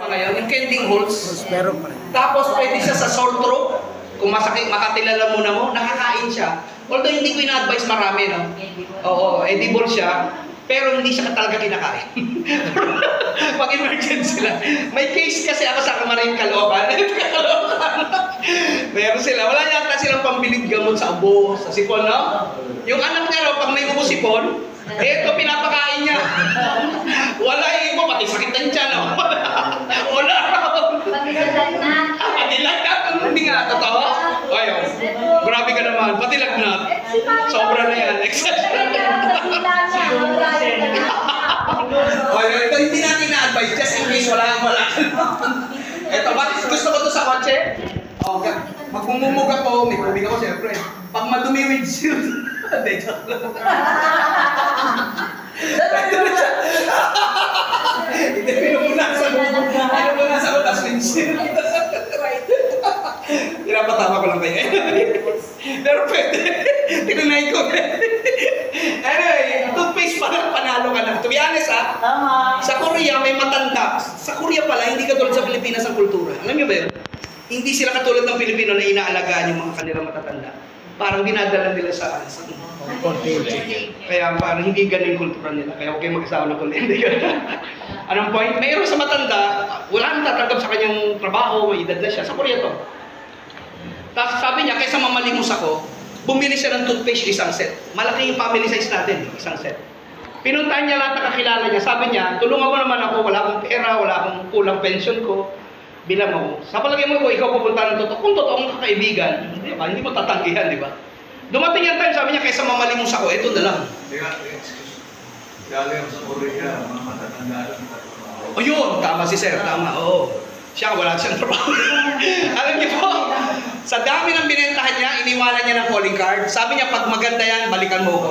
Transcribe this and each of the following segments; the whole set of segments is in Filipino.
Ngayon, yung kending holes, Meron pa rin. tapos pwede siya sa sore throat, kung makatilala muna mo, nakakain siya. Although hindi ko ina-advise marami, no? Oo, edible siya, pero hindi siya talaga kinakain. Pag emergency lang. May case kasi ako sa Camarines, Caloocan. Meron sila, wala yata silang pambiling gamot sa ubo, sa sipon, no? Yung anak niya raw, pag may ubo sipon, eto, pinapakain niya. Wala yung iba, pati sakit ng tiyan, no? Wala raw. Pati lagnat. Pati lagnat, hindi nga, totoo? Ayaw, grabe ka naman, pati lagnat. Sobra na yan, ito hindi natin na-advise, just in case wala. Ito, bakit gusto ko to sa kotse? Okay. Magmumumug ako, may tubig ako siyempre. Pag madumi windshield, hindi, joke lang. Hindi, pinupunasan ko, tas windshield. Pinapatama ko lang kayo. Pero pwede. Tinunay ko. Anyway, toothpaste pa lang, panalo ka na. To be honest, sa Korea may matanda. Sa Korea pala, hindi katulad sa Pilipinas ang kultura. Alam niyo ba yun? Hindi sila katulad ng Pilipino na inaalagaan yung mga kanilang matatanda. Parang dinadala nila sa kaya parang hindi ganun yung kultura nila. Kaya huwag kayong mag-asawa ng kundi. Anong point? Mayroon sa matanda, wala nang tatanggap sa kanyang trabaho, may edad na siya. Sa Korea to. Tapos sabi niya, kaysa mamalimos ako, bumili siya ng toothpaste isang set. Malaki yung family size natin, isang set. Pinuntahan niya lahat ng kakilala niya. Sabi niya, tulungan mo naman ako, wala akong pera, wala akong kulang pension ko. Bilang ako. Sa palagay mo ko, ikaw pupunta ng totoo. Kung totoong kaibigan, di ba? Hindi mo tatanggihan, di ba? Dumating yung time, sabi niya, kaysa mamalimos ako, ito na lang. Galing sa Korea, mga matatanda lang. O yun, tama si Sir, tama, oo. Siya, wala siyang trabaho. Alam niyo po, sa dami ng binentahan niya, iniwanan niya ng calling card. Sabi niya, pag maganda yan, balikan mo ko.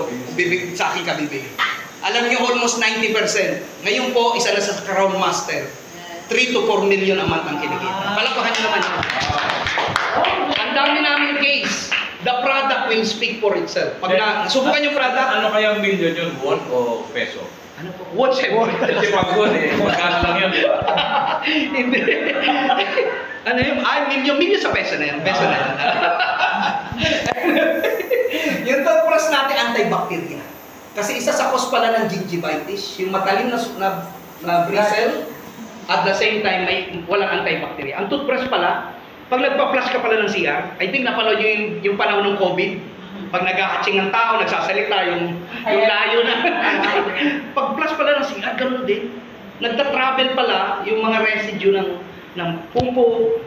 Sa akin ka bibigay. Alam niyo, almost 90%. Ngayon po, isa na sa Crown Master. 3 to 4 million a month ang kinikita. Palakpakan niyo naman yun. Ang dami namin case. The product will speak for itself. Pag nasubukan yung product, Ano kaya ang million yun? Won o peso? ano po? Watch it. Kasi pag won magkano lang yun, di ba? Hindi. Ano yung, million sa peso na yan. Peso na yan. Yung toothbrush natin, antibacterial. Kasi isa sa cause pala ng gingivitis, yung matalim na bristle, at the same time, may walang antibacterial. Ang toothbrush pala, pag nagpa-flush ka pala ng CR, I think napanood yung panahon ng COVID, pag nag-hatching ng tao, nagsasalita, yung layo na. Pag flush pala ng CR, ganun din. Nagta-travel pala yung mga residue ng pumpo.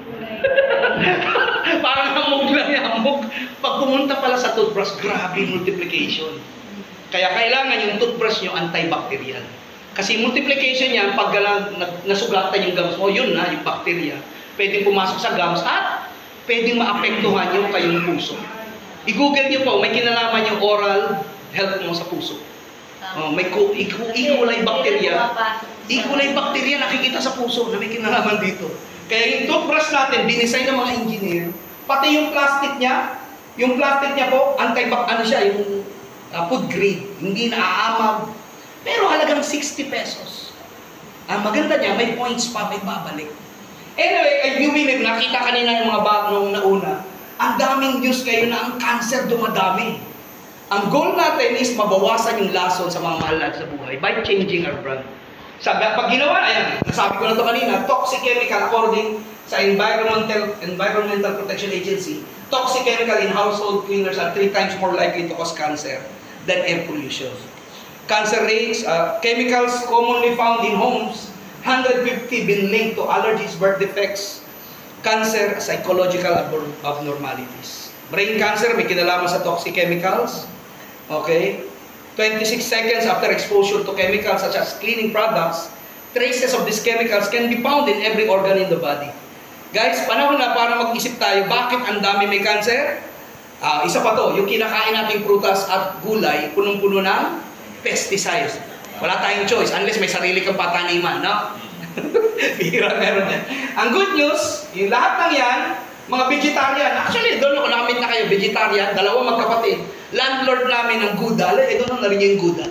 Parang hamog lang yung hamog. Pag pumunta pala sa toothbrush, grabe multiplication. Kaya kailangan yung toothbrush nyo antibacterial. Kasi multiplication yan, pag nasugatan yung gums mo, yun na, yung bacteria. Pwedeng pumasok sa gums at pwedeng maapektuhan yung kayong puso. I-google nyo po, may kinalaman yung oral health mo sa puso. May E. coli bacteria. E. coli bacteria nakikita sa puso na may kinalaman dito. Kaya yung toothbrush natin, dinesign ng mga engineer, pati yung plastic niya po, yung food grade, hindi naaamag. Pero halagang 60 pesos. Ang maganda niya, may points pa, may babalik. Anyway, I believe, nakita kanina yung mga bag nung nauna, ang daming news kayo na ang cancer dumadami. Ang goal natin is mabawasan yung lason sa mga mahal natin sa buhay by changing our brand. Pag ginawa, ayan, nasabi ko na ito kanina, toxic chemical according sa Environmental Protection Agency, toxic chemical in household cleaners are 3 times more likely to cause cancer than air pollution. Cancer rates, chemicals commonly found in homes, 150 been linked to allergies, birth defects, cancer, psychological abnormalities. Brain cancer, may kinalaman sa toxic chemicals. Okay? 26 seconds after exposure to chemicals such as cleaning products, traces of these chemicals can be found in every organ in the body. Guys, panahon na para mag-isip tayo, bakit ang dami may cancer? Isa pa to, yung kinakain nating prutas at gulay, punong-puno ng pesticides. Wala tayong choice unless may sarili kang pataniman, no? Bihira meron yan. Ang good news, yung lahat ng yan, mga vegetarian. Actually, doon ako nakamit na kayo, vegetarian, 2 magkapatid. Landlord namin ng Gouda. Doon na rin yung Gouda.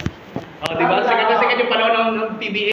Diba? Sikat yung panahon ng PBA.